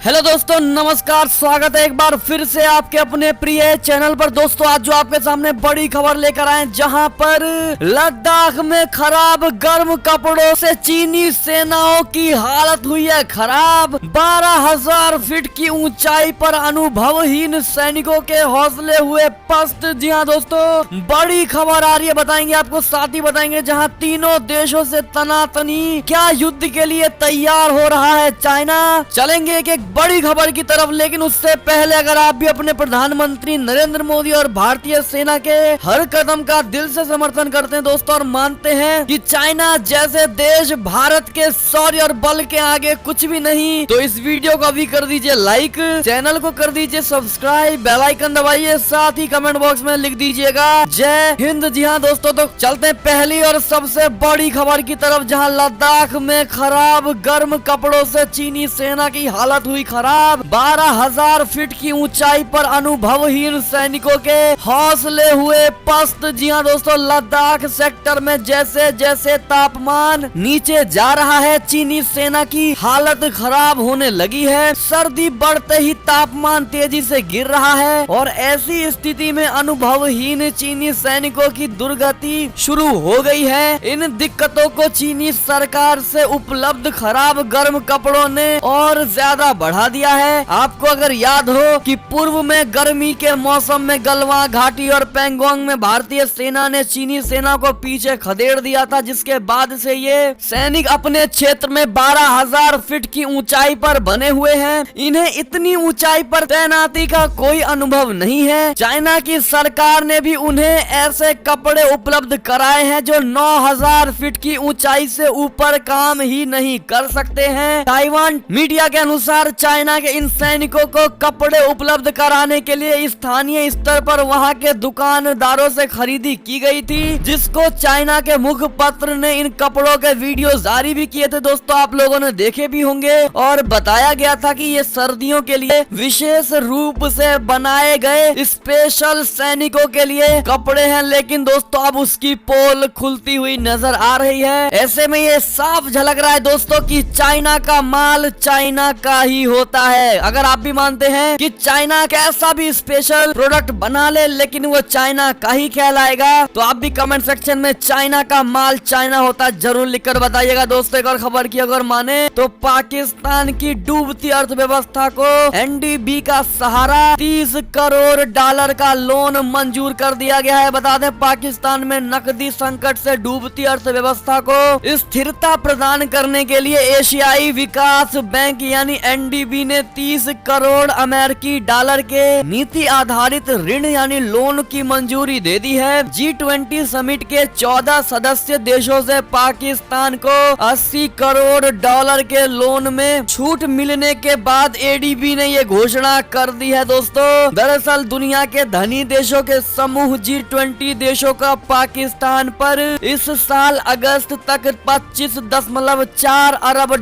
Hello दोस्तों, नमस्कार। स्वागत है एक बार फिर से आपके अपने प्रिय चैनल पर। दोस्तों आज जो आपके सामने बड़ी खबर लेकर आए, जहां पर लद्दाख में खराब गर्म कपड़ों से चीनी सेनाओं की हालत हुई है खराब। 12,000 फीट की ऊंचाई पर अनुभवहीन सैनिकों के हौसले हुए पस्त। जी हाँ दोस्तों, बड़ी खबर आ रही है, बताएंगे आपको, साथ ही बताएंगे जहां तीनों देशों से तनातनी क्या युद्ध के लिए तैयार हो रहा है चाइना। चलेंगे एक बड़ी खबर की तरफ, लेकिन उससे पहले अगर आप भी अपने प्रधानमंत्री नरेंद्र मोदी और भारतीय सेना के हर कदम का दिल से समर्थन करते हैं दोस्तों, और मानते हैं कि चाइना जैसे देश भारत के शौर्य और बल के आगे कुछ भी नहीं, तो इस वीडियो को अभी कर दीजिए लाइक, चैनल को कर दीजिए सब्सक्राइब, बेल आइकन दबाइए, साथ ही कमेंट बॉक्स में लिख दीजिएगा जय हिंद। जी हाँ दोस्तों, तो चलते हैं पहली और सबसे बड़ी खबर की तरफ, जहाँ लद्दाख में खराब गर्म कपड़ों से चीनी सेना की हालत हुई खराब। 12,000 फीट की ऊंचाई पर अनुभवहीन सैनिकों के हौसले हुए पस्त। जी हाँ दोस्तों, लद्दाख सेक्टर में जैसे जैसे तापमान नीचे जा रहा है, चीनी सेना की हालत खराब होने लगी है। सर्दी बढ़ते ही तापमान तेजी से गिर रहा है और ऐसी स्थिति में अनुभवहीन चीनी सैनिकों की दुर्गति शुरू हो गई है। इन दिक्कतों को चीनी सरकार से उपलब्ध खराब गर्म कपड़ों ने और ज्यादा बढ़ा दिया है। आपको अगर याद हो कि पूर्व में गर्मी के मौसम में गलवान घाटी और पैंगोंग में भारतीय सेना ने चीनी सेना को पीछे खदेड़ दिया था, जिसके बाद से ये सैनिक अपने क्षेत्र में 12,000 फीट की ऊंचाई पर बने हुए हैं। इन्हें इतनी ऊंचाई पर तैनाती का कोई अनुभव नहीं है। चाइना की सरकार ने भी उन्हें ऐसे कपड़े उपलब्ध कराए हैं जो 9,000 फीट की ऊंचाई से ऊपर काम ही नहीं कर सकते हैं। ताइवान मीडिया के अनुसार चाइना के इन सैनिकों को कपड़े उपलब्ध कराने के लिए स्थानीय स्तर पर वहां के दुकानदारों से खरीदी की गई थी, जिसको चाइना के मुखपत्र ने इन कपड़ों के वीडियो जारी भी किए थे दोस्तों, आप लोगों ने देखे भी होंगे। और बताया गया था कि ये सर्दियों के लिए विशेष रूप से बनाए गए स्पेशल सैनिकों के लिए कपड़े हैं, लेकिन दोस्तों अब उसकी पोल खुलती हुई नजर आ रही है। ऐसे में ये साफ झलक रहा है दोस्तों कि चाइना का माल चाइना का ही होता है। अगर आप भी मानते हैं कि चाइना कैसा भी स्पेशल प्रोडक्ट बना ले, लेकिन वो चाइना का ही कहलाएगा, तो आप भी कमेंट सेक्शन में चाइना का माल चाइना होता जरूर लिखकर बताइएगा दोस्तों। एक और खबर की अगर माने तो पाकिस्तान की डूबती अर्थव्यवस्था को एनडीबी का सहारा $30 करोड़ का लोन मंजूर कर दिया गया है। बता दें, पाकिस्तान में नकदी संकट से डूबती अर्थव्यवस्था को स्थिरता प्रदान करने के लिए एशियाई विकास बैंक यानी एनडीबी ने $30 करोड़ अमेरिकी डॉलर के नीति आधारित ऋण यानी लोन की मंजूरी दे दी है। G20 समिट के 14 सदस्य देशों से पाकिस्तान को $80 करोड़ के लोन में छूट मिलने के बाद एडीबी ने ये घोषणा कर दी है दोस्तों। दरअसल दुनिया के धनी देशों के समूह G20 देशों का पाकिस्तान पर इस साल अगस्त तक $25.4 अरब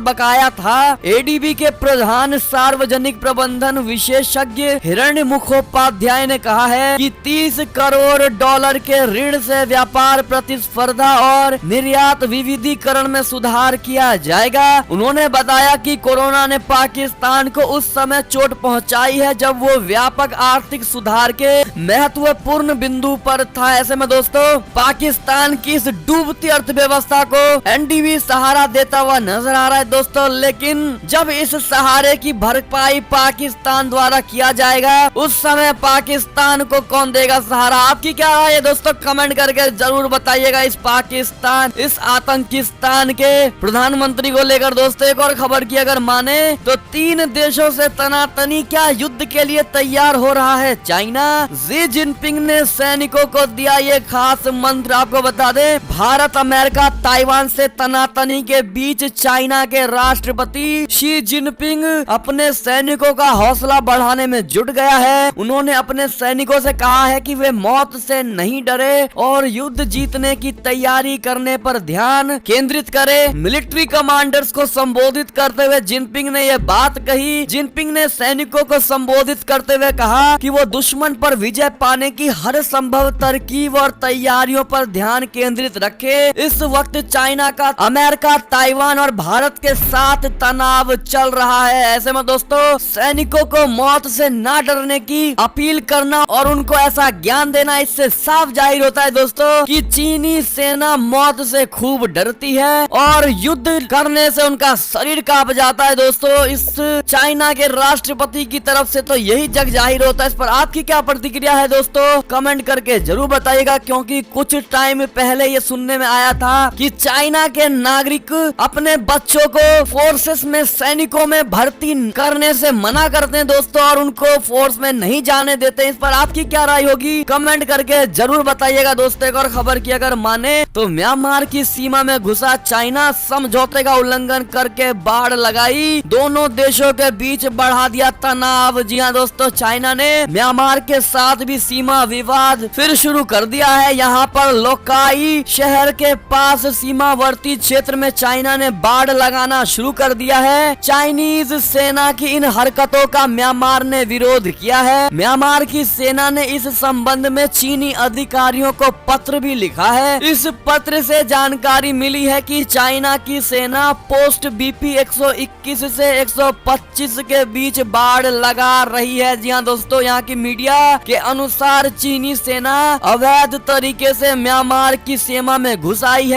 बकाया था। एडीबी के प्रधान सार्वजनिक प्रबंधन विशेषज्ञ हिरण्य मुखोपाध्याय ने कहा है कि $30 करोड़ के ऋण से व्यापार प्रतिस्पर्धा और निर्यात विविधीकरण में सुधार किया जाएगा। उन्होंने बताया कि कोरोना ने पाकिस्तान को उस समय चोट पहुंचाई है जब वो व्यापक आर्थिक सुधार के महत्वपूर्ण बिंदु पर था। ऐसे में दोस्तों पाकिस्तान की इस डूबती अर्थव्यवस्था को एनडीबी सहारा देता हुआ नजर आ रहा है दोस्तों, लेकिन जब इस सहारे की भरपाई पाकिस्तान द्वारा किया जाएगा, उस समय पाकिस्तान को कौन देगा सहारा? आपकी क्या राय है दोस्तों? कमेंट करके जरूर बताइएगा इस आतंकिस्तान के प्रधानमंत्री को लेकर दोस्तों। एक और खबर की अगर माने तो 3 देशों से तनातनी क्या युद्ध के लिए तैयार हो रहा है चाइना। शी जिनपिंग ने सैनिकों को दिया ये खास मंत्र। आपको बता दें, भारत अमेरिका ताइवान से तनातनी के बीच चाइना के राष्ट्रपति शी जिनपिंग अपने सैनिकों का हौसला बढ़ाने में जुट गया है। उन्होंने अपने सैनिकों से कहा है कि वे मौत से नहीं डरे और युद्ध जीतने की तैयारी करने पर ध्यान केंद्रित करें। मिलिट्री कमांडर्स को संबोधित करते हुए जिनपिंग ने यह बात कही। जिनपिंग ने सैनिकों को संबोधित करते हुए कहा कि वो दुश्मन पर विजय पाने की हर संभव तरकीब और तैयारियों पर ध्यान केंद्रित रखे। इस वक्त चाइना का अमेरिका, ताइवान और भारत के साथ तनाव चल रहा रहा है। ऐसे में दोस्तों सैनिकों को मौत से ना डरने की अपील करना और उनको ऐसा ज्ञान देना, इससे साफ जाहिर होता है दोस्तों कि चीनी सेना मौत से खूब डरती है और युद्ध करने से उनका शरीर कांप जाता है। दोस्तों इस चाइना के राष्ट्रपति की तरफ से तो यही जग जाहिर होता है। इस पर आपकी क्या प्रतिक्रिया है दोस्तों, कमेंट करके जरूर बताइएगा, क्योंकि कुछ टाइम पहले ये सुनने में आया था कि चाइना के नागरिक अपने बच्चों को फोर्सेस में, सैनिकों में भर्ती करने से मना करते हैं दोस्तों और उनको फोर्स में नहीं जाने देते। इस पर आपकी क्या राय होगी, कमेंट करके जरूर बताइएगा दोस्तों। एक और खबर की अगर माने तो म्यांमार की सीमा में घुसा चाइना, समझौते का उल्लंघन करके बाढ़ लगाई, दोनों देशों के बीच बढ़ा दिया तनाव। जी हाँ दोस्तों, चाइना ने म्यांमार के साथ भी सीमा विवाद फिर शुरू कर दिया है। यहाँ पर लोकाई शहर के पास सीमावर्ती क्षेत्र में चाइना ने बाढ़ लगाना शुरू कर दिया है। चाइनीज सेना की इन हरकतों का म्यांमार ने विरोध किया है। म्यांमार की सेना ने इस संबंध में चीनी अधिकारियों को पत्र भी लिखा है। इस पत्र से जानकारी मिली है कि चाइना की सेना पोस्ट BP 121 से 125 के बीच बाढ़ लगा रही है। जी हाँ दोस्तों, यहाँ की मीडिया के अनुसार चीनी सेना अवैध तरीके से म्यांमार की सीमा में घुस आई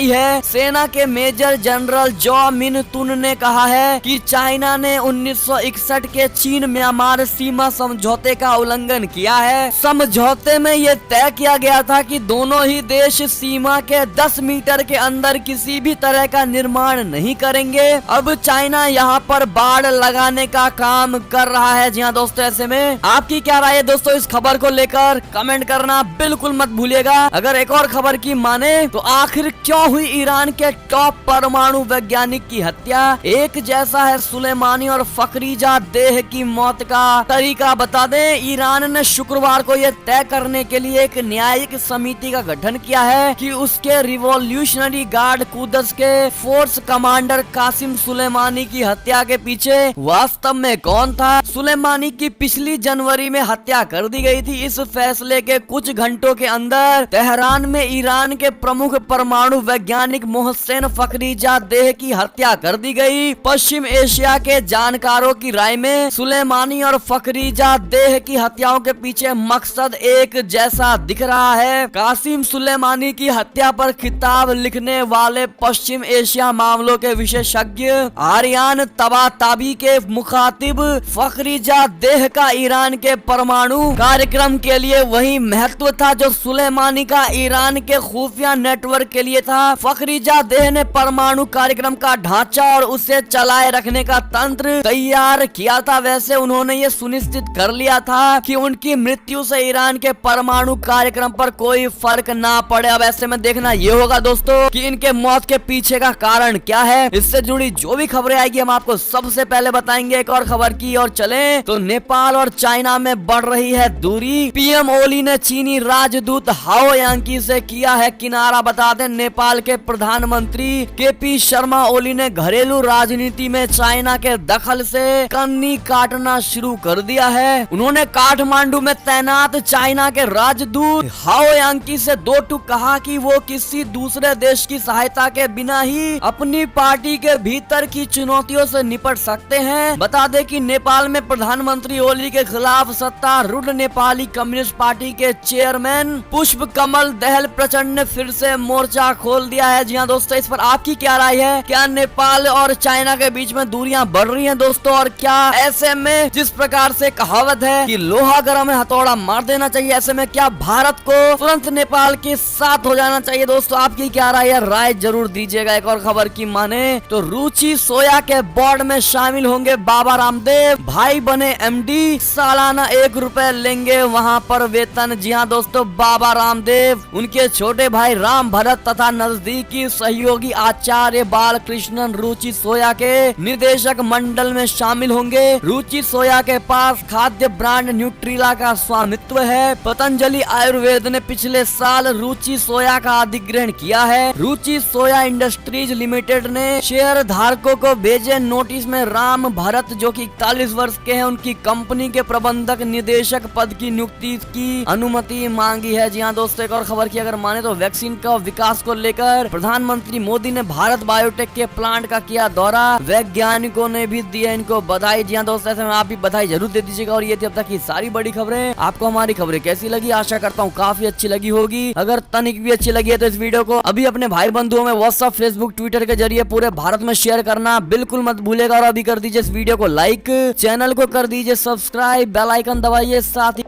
है। सेना के मेजर जनरल जॉ मिन तुन ने कहा है कि चाइना ने 1961 के चीन म्यांमार सीमा समझौते का उल्लंघन किया है। समझौते में ये तय किया गया था कि दोनों ही देश सीमा के 10 मीटर के अंदर किसी भी तरह का निर्माण नहीं करेंगे। अब चाइना यहाँ पर बाढ़ लगाने का काम कर रहा है। जी हाँ दोस्तों, ऐसे में आपकी क्या राय है दोस्तों इस खबर को लेकर, कमेंट करना बिल्कुल मत भूलिएगा। अगर एक और खबर की माने तो आखिर क्यों हुई ईरान के टॉप परमाणु वैज्ञानिक की हत्या, एक जैसा है सुलेमानी और फखरीजा देह की मौत का तरीका बता दें। ईरान ने शुक्रवार को यह तय करने के लिए एक न्यायिक समिति का गठन किया है कि उसके रिवॉल्यूशनरी गार्ड कुदस के फोर्स कमांडर कासिम सुलेमानी की हत्या के पीछे वास्तव में कौन था। सुलेमानी की पिछली जनवरी में हत्या कर दी गई थी। इस फैसले के कुछ घंटों के अंदर तेहरान में ईरान के प्रमुख परमाणु वैज्ञानिक मोहसेन फखरीजादेह की हत्या कर दी गई। पश्चिम एशिया के जानकारों की राय में सुलेमानी और फखरीजादेह की हत्याओं के पीछे मकसद एक जैसा दिख रहा है। कासिम सुलेमानी की हत्या पर किताब लिखने वाले पश्चिम एशिया मामलों के विशेषज्ञ आर्यान तबाताबी के मुखातिब फखरीजादेह का ईरान के परमाणु कार्यक्रम के लिए वही महत्व था जो सुलेमानी का ईरान के खुफिया नेटवर्क के लिए था। फखरीजादेह ने परमाणु कार्यक्रम का ढांचा और उसे चलाए रखने का तंत्र तैयार किया था। वैसे उन्होंने ये सुनिश्चित कर लिया था कि उनकी मृत्यु से ईरान के परमाणु कार्यक्रम पर कोई फर्क ना पड़े। अब ऐसे में देखना ये होगा दोस्तों कि इनके मौत के पीछे का कारण क्या है। इससे जुड़ी जो भी खबरें आएगी हम आपको सबसे पहले बताएंगे। एक और खबर की और चले तो नेपाल और चाइना में बढ़ रही है दूरी। पीएम ओली ने चीनी राजदूत हाओ यांकी से किया है किनारा। बता दें नेपाल के प्रधानमंत्री KP शर्मा ओली ने घरेलू राजनीति में चाइना के दखल से कन्नी काटना शुरू कर दिया है। उन्होंने काठमांडू में तैनात चाइना के राजदूत हाओ यांकी से दो टूक कहा कि वो किसी दूसरे देश की सहायता के बिना ही अपनी पार्टी के भीतर की चुनौतियों से निपट सकते हैं। बता दें कि नेपाल में प्रधानमंत्री ओली के खिलाफ सत्तारूढ़ नेपाली कम्युनिस्ट पार्टी के चेयरमैन पुष्प कमल दहल प्रचंड ने फिर से मोर्चा खोल दिया है। जी हाँ दोस्तों, इस पर आपकी क्या राय है? क्या नेपाल और चाइना के बीच में दूरियां बढ़ रही हैं दोस्तों? और क्या ऐसे में जिस प्रकार से कहावत है कि लोहा गर्म है हथौड़ा मार देना चाहिए, ऐसे में क्या भारत को तुरंत नेपाल के साथ हो जाना चाहिए? दोस्तों आपकी क्या राय है, राय जरूर दीजिएगा। एक और खबर की माने तो रुचि सोया के बोर्ड में शामिल होंगे बाबा रामदेव। भाई बने MD, सालाना 1 रुपए लेंगे वहां पर वेतन। जी हाँ दोस्तों, बाबा रामदेव उनके छोटे भाई राम भरत तथा नजदीकी सहयोगी आचार्य बालकृष्णन रुचि सोया के निर्देशक मंडल में शामिल होंगे। रुचि सोया के पास खाद्य ब्रांड न्यूट्रीला का स्वामित्व है। पतंजलि आयुर्वेद ने पिछले साल रुचि सोया का अधिग्रहण किया है। रुचि सोया इंडस्ट्रीज लिमिटेड ने शेयर धारकों को भेजे नोटिस में राम भरत जो कि 41 वर्ष के हैं उनकी कंपनी के प्रबंधक निदेशक पद की नियुक्ति की अनुमति मांगी है। जी हाँ दोस्तों, एक और खबर की अगर माने तो वैक्सीन का विकास को लेकर प्रधानमंत्री मोदी ने भारत बायोटेक के प्लांट का किया दौरा, वैज्ञानिकों ने भी दिया इनको बधाई। जी हाँ दोस्तों, ऐसे में आप भी बधाई जरूर दे दीजिएगा। और ये थी अब तक की सारी बड़ी खबरें। आपको हमारी खबरें कैसी लगी? आशा करता हूँ काफी अच्छी लगी होगी। अगर तनिक भी अच्छी लगी है तो इस वीडियो को अभी अपने भाई बंधुओं में व्हाट्सएप, फेसबुक, ट्विटर के जरिए पूरे भारत में शेयर करना बिल्कुल मत भूलेगा। और अभी कर दीजिए इस वीडियो को लाइक, चैनल को कर दीजिए सब्सक्राइब, बेल आइकन दबाइए, साथ ही